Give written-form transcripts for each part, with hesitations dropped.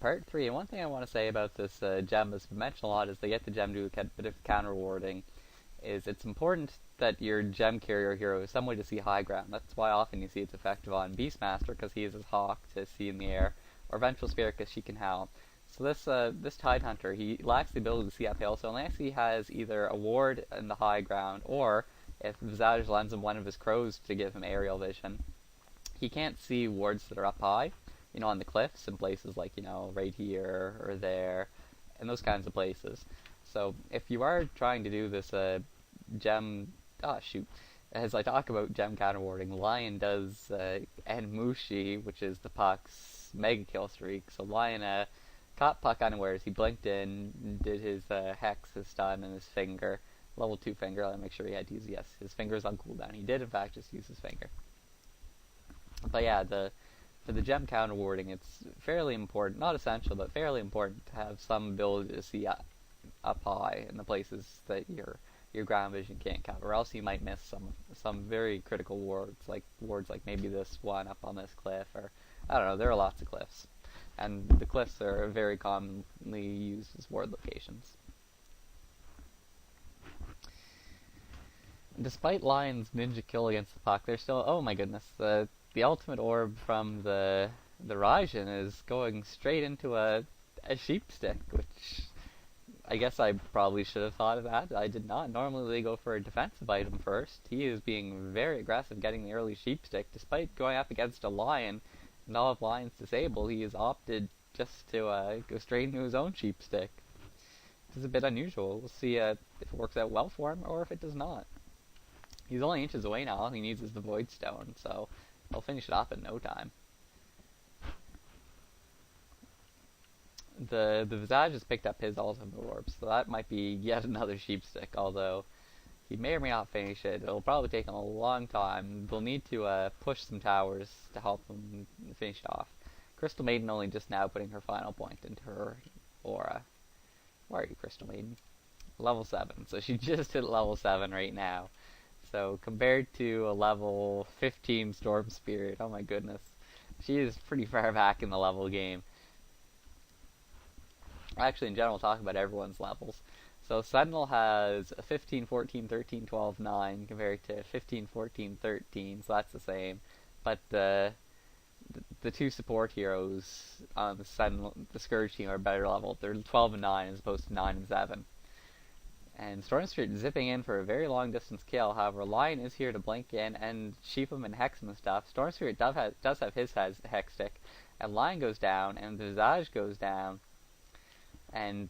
Part 3, and one thing I want to say about this gem that's been mentioned a lot is they get the gem to do a bit of counter warding, is it's important that your gem carrier hero is some way to see high ground. That's why often you see it's effective on Beastmaster, because he uses Hawk to see in the air, or Vengeful Spirit because she can howl. So this Tide Hunter, he lacks the ability to see uphill, so unless he has either a ward in the high ground, or if Visage lends him one of his crows to give him aerial vision, he can't see wards that are up high, on the cliffs and places like, right here or there, and those kinds of places. So if you are trying to do this gem, as I talk about gem counter warding, Lion does end Mushi, which is the Puck's mega kill streak. So Lion caught Puck unawares, he blinked in, did his Hex, his stun, and his finger, level 2 finger. I'll make sure he had to use, his finger's on cooldown. He did in fact just use his finger. But yeah, for the gem counter warding, it's fairly important, not essential, but fairly important to have some ability to see up high in the places that your ground vision can't cover, or else you might miss some very critical wards like maybe this one up on this cliff, or I don't know. There are lots of cliffs, and the cliffs are very commonly used as ward locations. Despite Lion's ninja kill against the Puck, there's still, oh my goodness, the ultimate orb from the Raijin is going straight into a sheep stick, which I guess I probably should have thought of that. I did not. Normally they go for a defensive item first. He is being very aggressive getting the early sheep stick. Despite going up against a Lion and all of Lion's disabled, he has opted just to go straight into his own sheep stick. This is a bit unusual. We'll see if it works out well for him or if it does not. He's only inches away now. All he needs is the Void Stone, so he'll finish it off in no time. The Visage has picked up his ultimate orb, so that might be yet another sheep stick, although he may or may not finish it. It'll probably take him a long time. They'll need to push some towers to help him finish it off. Crystal Maiden only just now putting her final point into her aura. Where are you, Crystal Maiden? Level 7, so she just hit level 7 right now. So compared to a level 15 Storm Spirit, oh my goodness, she is pretty far back in the level game. Actually, in general, talk about everyone's levels. So Sentinel has a 15, 14, 13, 12, 9 compared to 15, 14, 13, so that's the same. But the two support heroes on the Sentinel, the Scourge team are better leveled. They're 12 and 9 as opposed to 9 and 7. And Storm Spirit zipping in for a very long distance kill. However, Lion is here to blink in and sheep him and hex him and stuff. Storm Spirit does have his hex stick, and Lion goes down, and the Visage goes down, and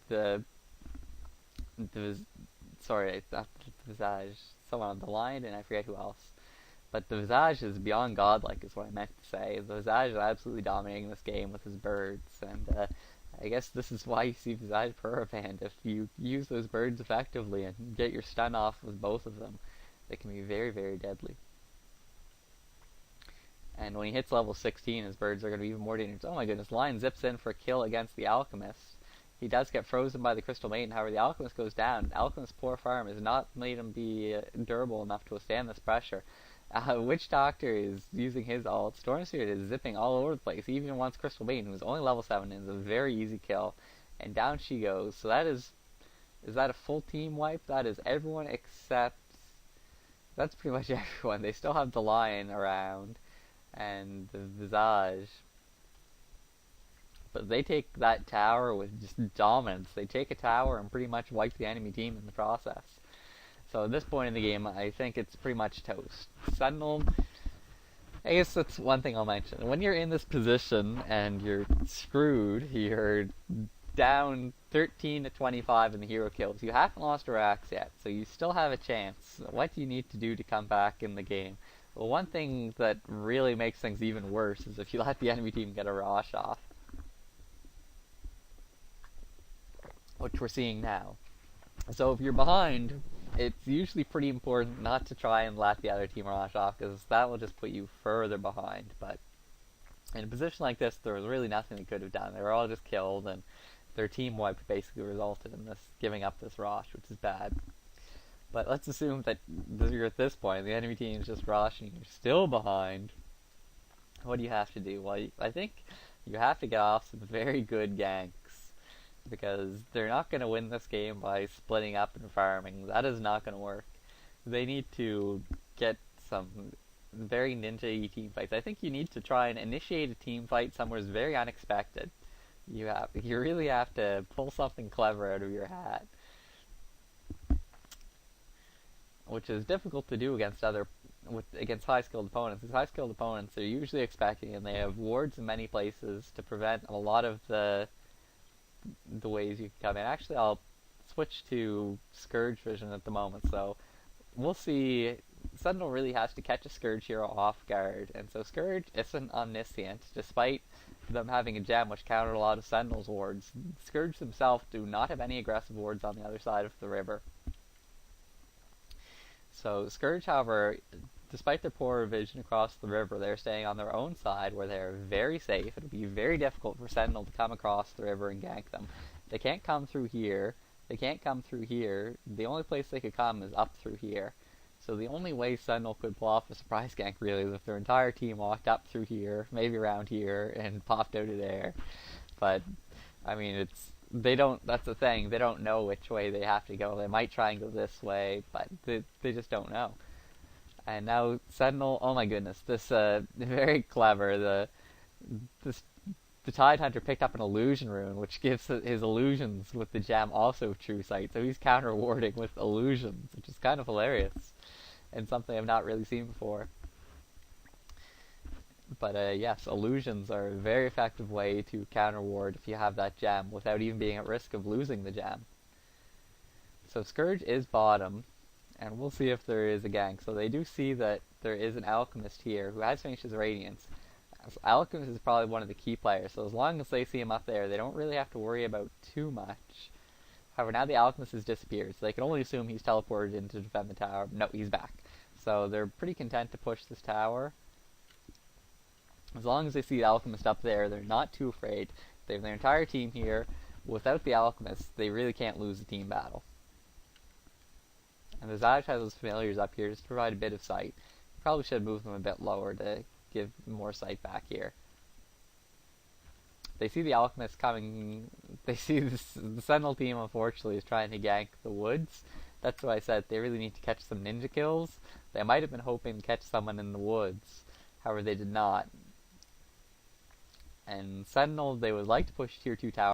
sorry, not the Visage, someone on the Lion, and I forget who else. But the Visage is beyond godlike, is what I meant to say. The Visage is absolutely dominating this game with his birds, and I guess this is why you see Visage Purr banned. If you use those birds effectively and get your stun off with both of them, they can be very, very deadly. And when he hits level 16, his birds are going to be even more dangerous. Oh my goodness, Lion zips in for a kill against the Alchemist. He does get frozen by the Crystal Maiden, however the Alchemist goes down. Alchemist's poor farm has not made him be durable enough to withstand this pressure. Witch Doctor is using his ult. Storm Spirit is zipping all over the place, even once Crystal Maiden, who's only level 7, is a very easy kill. And down she goes. So that is that a full team wipe? That is everyone except, that's pretty much everyone. They still have the Lion around, and the Visage. But they take that tower with just dominance. They take a tower and pretty much wipe the enemy team in the process. So at this point in the game, I think it's pretty much toast. Sentinel, I guess that's one thing I'll mention. When you're in this position and you're screwed, you're down 13 to 25 in the hero kills. You haven't lost a Rax yet, so you still have a chance. What do you need to do to come back in the game? Well, one thing that really makes things even worse is if you let the enemy team get a Rosh off, which we're seeing now. So if you're behind, it's usually pretty important not to try and let the other team rush off, because that will just put you further behind. But in a position like this, there was really nothing they could have done. They were all just killed, and their team wipe basically resulted in this giving up this Rosh, which is bad. But let's assume that you're at this point, the enemy team is just rushing, you're still behind. What do you have to do? Well, I think You have to get off some very good ganks, because they're not going to win this game by splitting up and farming. That is not going to work. They need to get some very ninja-y team fights. I think you need to try and initiate a team fight somewhere very unexpected. You really have to pull something clever out of your hat, which is difficult to do against high skilled opponents. These high skilled opponents are usually expecting, and they have wards in many places to prevent a lot of the ways you can come in. Actually, I'll switch to Scourge Vision at the moment, so we'll see. Sentinel really has to catch a Scourge hero off guard, and so Scourge isn't omniscient, despite them having a gem which countered a lot of Sentinel's wards. Scourge themselves do not have any aggressive wards on the other side of the river. So Scourge, however, despite their poor vision across the river, they're staying on their own side where they're very safe. It'll be very difficult for Sentinel to come across the river and gank them. They can't come through here. They can't come through here. The only place they could come is up through here. So the only way Sentinel could pull off a surprise gank really is if their entire team walked up through here, maybe around here, and popped out of there. But, I mean, that's the thing, they don't know which way they have to go. They might try and go this way, but they just don't know. And now Sentinel, oh my goodness, this, very clever, the Tide Hunter picked up an illusion rune, which gives his illusions with the gem also true sight, so he's counter-warding with illusions, which is kind of hilarious, and something I've not really seen before. But yes, illusions are a very effective way to counter-ward if you have that gem, without even being at risk of losing the gem. So Scourge is bottom, and we'll see if there is a gank. So they do see that there is an Alchemist here, who has finished his Radiance. So Alchemist is probably one of the key players, so as long as they see him up there, they don't really have to worry about too much. However, now the Alchemist has disappeared, so they can only assume he's teleported in to defend the tower. No, he's back. So they're pretty content to push this tower. As long as they see the Alchemist up there, they're not too afraid. They have their entire team here. Without the Alchemist, they really can't lose the team battle. And the Zadge has those familiars up here just to provide a bit of sight. Probably should move them a bit lower to give more sight back here. They see the Alchemist coming. They see the Sentinel team, unfortunately, is trying to gank the woods. That's why I said they really need to catch some ninja kills. They might have been hoping to catch someone in the woods. However, they did not. And Sentinel, they would like to push tier 2 tower.